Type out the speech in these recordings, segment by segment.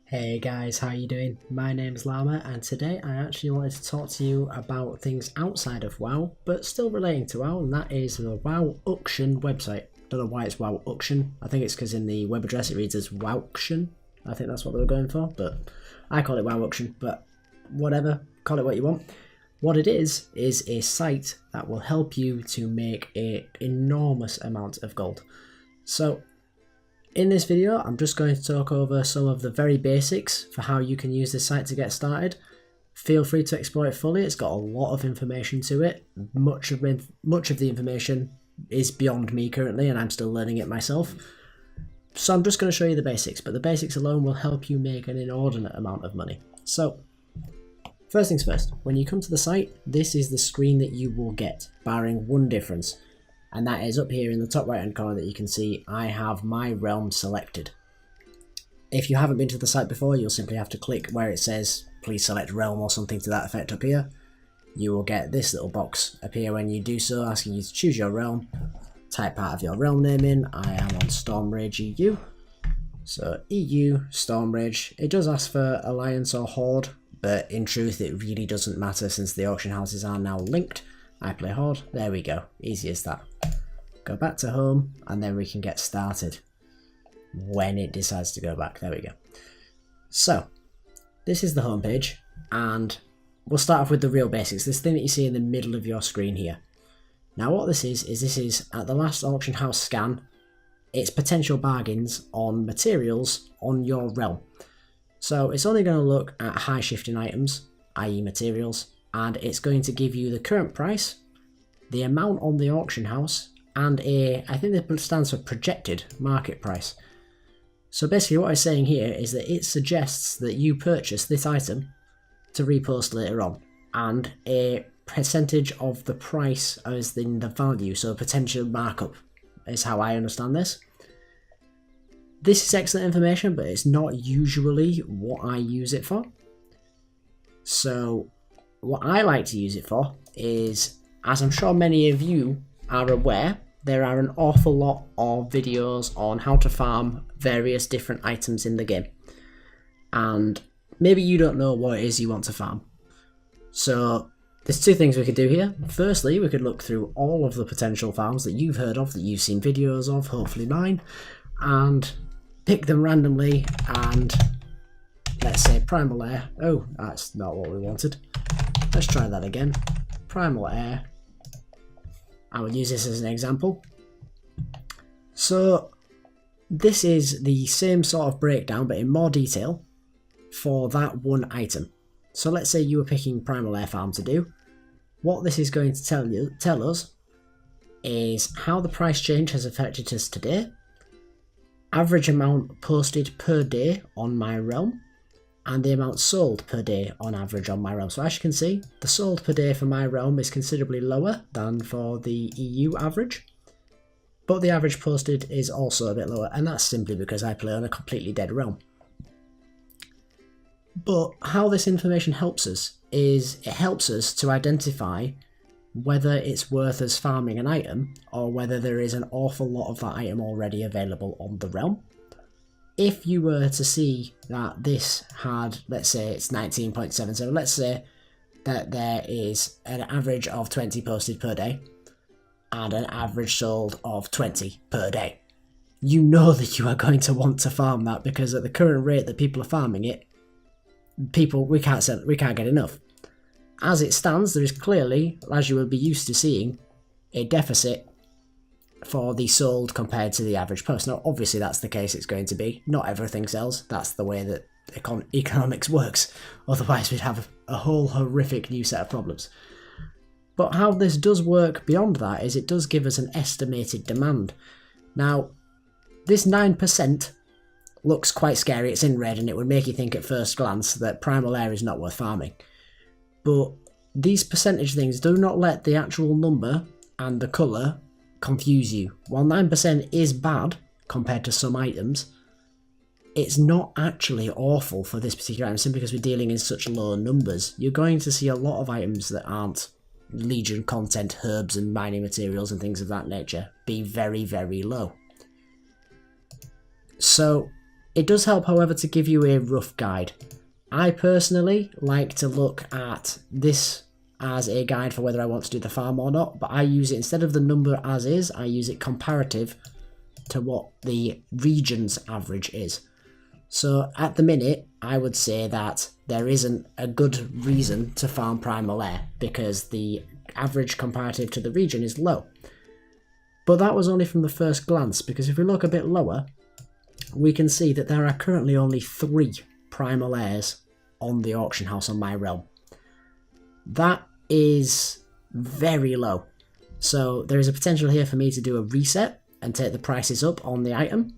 Hey guys, how you doing? My name's Llama and today I actually wanted to talk to you about things outside of WoW but still relating to WoW, and that is the Wowuction website. Don't know why it's Wowuction. I think it's because in the web address it reads as Wowuction. I think that's what they were going for, but I call it Wowuction, but whatever, call it what you want. What it is a site that will help you to make an enormous amount of gold. So in this video, I'm just going to talk over some of the very basics for how you can use this site to get started. Feel free to explore it fully. It's got a lot of information to it. Much of the information is beyond me currently, and I'm still learning it myself. So I'm just going to show you the basics, but the basics alone will help you make an inordinate amount of money. So, first things first, when you come to the site, this is the screen that you will get, barring one difference. And that is up here in the top right hand corner that you can see I have my realm selected. If you haven't been to the site before, you'll simply have to click where it says please select realm or something to that effect up here. You will get this little box appear when you do so, asking you to choose your realm, type part of your realm name in. I am on Stormrage EU, so EU Stormrage. It does ask for Alliance or Horde, but in truth it really doesn't matter since the auction houses are now linked. I play Horde, there we go, easy as that. Go back to home and then we can get started when it decides to go back, there we go. So, this is the home page and we'll start off with the real basics, this thing that you see in the middle of your screen here. Now what this is at the last auction house scan, it's potential bargains on materials on your realm. So it's only going to look at high shifting items, i.e. materials, and it's going to give you the current price, the amount on the auction house, and I think that stands for projected market price. So basically what I'm saying here is that it suggests that you purchase this item to repost later on, and a percentage of the price as in the value, so potential markup is how I understand this. This is excellent information, but it's not usually what I use it for. So what I like to use it for is, as I'm sure many of you are aware, there are an awful lot of videos on how to farm various different items in the game. And maybe you don't know what it is you want to farm. So there's two things we could do here. Firstly, we could look through all of the potential farms that you've heard of, that you've seen videos of, hopefully mine, and pick them randomly and let's say Primal Air. Oh, that's not what we wanted. Let's try that again. Primal Air. I will use this as an example. So this is the same sort of breakdown but in more detail for that one item. So let's say you were picking Primal Air farm to do. What this is going to tell us is how the price change has affected us today, average amount posted per day on my realm, and the amount sold per day on average on my realm. So as you can see, the sold per day for my realm is considerably lower than for the EU average, but the average posted is also a bit lower, and that's simply because I play on a completely dead realm. But how this information helps us is it helps us to identify whether it's worth us farming an item or whether there is an awful lot of that item already available on the realm. If you were to see that this had, let's say it's 19.77, let's say that there is an average of 20 posted per day and an average sold of 20 per day. You know that you are going to want to farm that because at the current rate that people are farming it, we can't get enough. As it stands, there is clearly, as you will be used to seeing, a deficit for the sold compared to the average post. Now obviously that's the case it's going to be. Not everything sells, that's the way that economics works, otherwise we'd have a whole horrific new set of problems. But how this does work beyond that is it does give us an estimated demand. Now this 9% looks quite scary, it's in red and it would make you think at first glance that Primal Air is not worth farming. But these percentage things do not let the actual number and the colour confuse you. While 9% is bad compared to some items, it's not actually awful for this particular item simply because we're dealing in such low numbers. You're going to see a lot of items that aren't Legion content, herbs and mining materials and things of that nature be very, very low. So It does help, however, to give you a rough guide. I personally like to look at this as a guide for whether I want to do the farm or not, but I use it instead of the number as is, I use it comparative to what the region's average is. So at the minute, I would say that there isn't a good reason to farm Primal Air because the average comparative to the region is low. But that was only from the first glance, because if we look a bit lower, we can see that there are currently only 3 Primal Airs on the auction house on my realm. That is very low. So there is a potential here for me to do a reset and take the prices up on the item.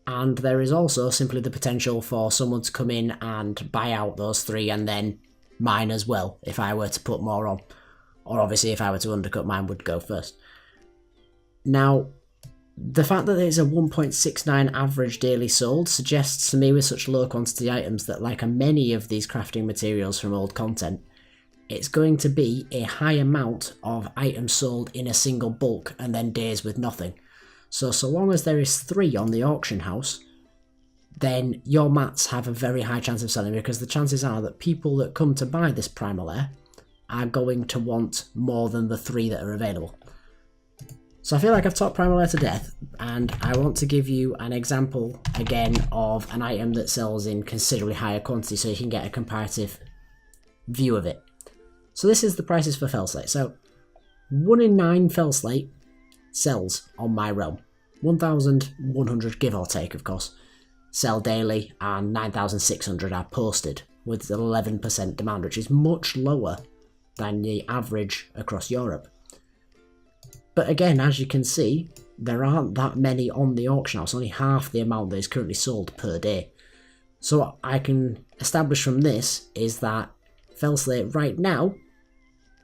And there is also simply the potential for someone to come in and buy out those 3 and then mine as well if I were to put more on. Or obviously if I were to undercut, mine would go first. Now, the fact that there's a 1.69 average daily sold suggests to me with such low quantity items that, like many of these crafting materials from old content, it's going to be a high amount of items sold in a single bulk and then days with nothing. So long as there is 3 on the auction house, then your mats have a very high chance of selling, because the chances are that people that come to buy this Primal Air are going to want more than the 3 that are available. So I feel like I've talked Primal Air to death, and I want to give you an example again of an item that sells in considerably higher quantity so you can get a comparative view of it. So this is the prices for Fell Slate. So 1 in 9 Fell Slate sells on my realm. 1,100 give or take, of course, sell daily, and 9,600 are posted with 11% demand, which is much lower than the average across Europe. But again, as you can see, there aren't that many on the auction house, only half the amount that is currently sold per day. So what I can establish from this is that Fell Slate right now,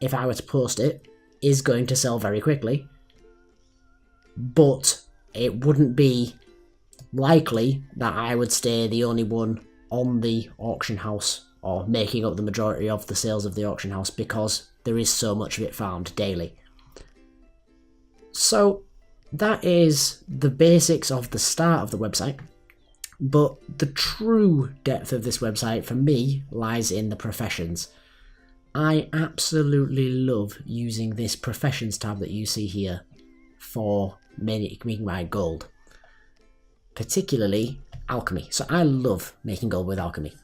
if I were to post it, is going to sell very quickly, but it wouldn't be likely that I would stay the only one on the auction house or making up the majority of the sales of the auction house, because there is so much of it farmed daily. So that is the basics of the start of the website, but the true depth of this website for me lies in the professions. I absolutely love using this professions tab that you see here for making my gold, particularly alchemy. So I love making gold with alchemy.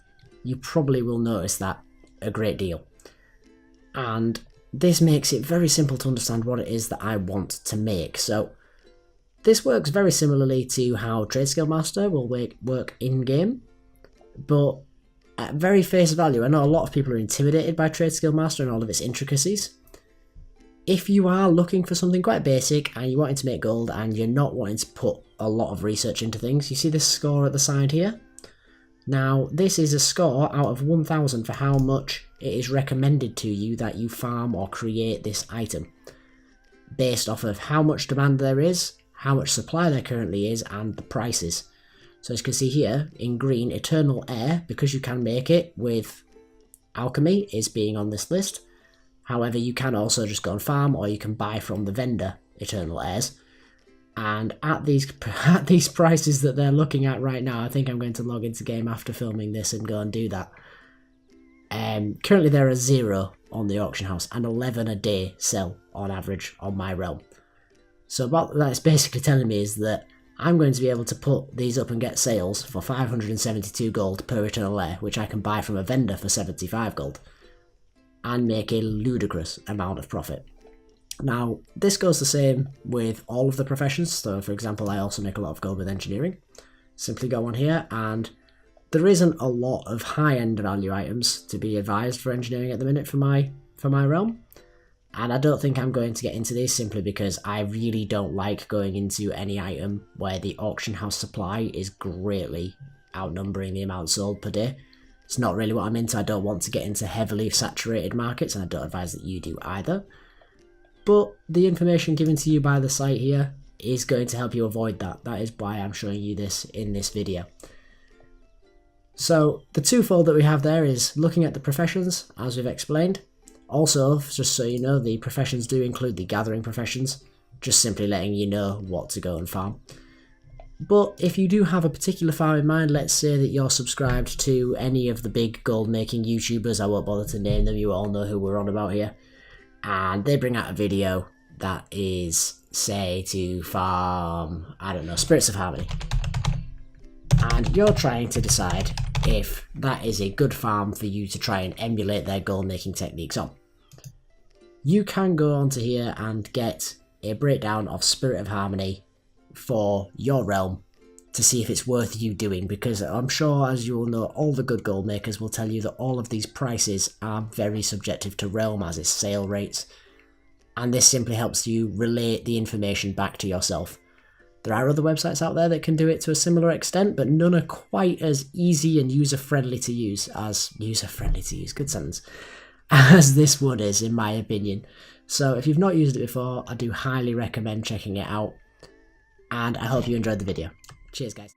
You probably will notice that a great deal. And this makes it very simple to understand what it is that I want to make. So this works very similarly to how Trade Skill Master will work in-game, but at very face value, I know a lot of people are intimidated by Trade Skill Master and all of its intricacies. If you are looking for something quite basic and you're wanting to make gold and you're not wanting to put a lot of research into things, you see this score at the side here? Now, this is a score out of 1,000 for how much it is recommended to you that you farm or create this item, based off of how much demand there is, how much supply there currently is, and the prices. So as you can see here, in green, Eternal Air, because you can make it with Alchemy, is being on this list. However, you can also just go and farm, or you can buy from the vendor Eternal Airs. And at these prices that they're looking at right now, I think I'm going to log into game after filming this and go and do that. Currently there are 0 on the auction house, and 11 a day sell on average on my realm. So what that's basically telling me is that I'm going to be able to put these up and get sales for 572 gold per Eternal Air, which I can buy from a vendor for 75 gold, and make a ludicrous amount of profit. Now, this goes the same with all of the professions. So, for example, I also make a lot of gold with engineering. Simply go on here, and there isn't a lot of high-end value items to be advised for engineering at the minute for my realm. And I don't think I'm going to get into these simply because I really don't like going into any item where the auction house supply is greatly outnumbering the amount sold per day. It's not really what I'm into. I don't want to get into heavily saturated markets, and I don't advise that you do either. But the information given to you by the site here is going to help you avoid that. That is why I'm showing you this in this video. So the twofold that we have there is looking at the professions, as we've explained. Also, just so you know, the professions do include the gathering professions, just simply letting you know what to go and farm. But if you do have a particular farm in mind, let's say that you're subscribed to any of the big gold making YouTubers, I won't bother to name them, you all know who we're on about here, and they bring out a video that is, say, to farm, I don't know, Spirits of Harmony, and you're trying to decide if that is a good farm for you to try and emulate their gold making techniques on. You can go onto here and get a breakdown of Spirit of Harmony for your realm to see if it's worth you doing, because I'm sure, as you all know, all the good gold makers will tell you that all of these prices are very subjective to realm, as is sale rates, and this simply helps you relate the information back to yourself. There are other websites out there that can do it to a similar extent, but none are quite as easy and user-friendly to use as good sentence, as this one is, in my opinion. So if you've not used it before, I do highly recommend checking it out, and I hope you enjoyed the video. Cheers, guys.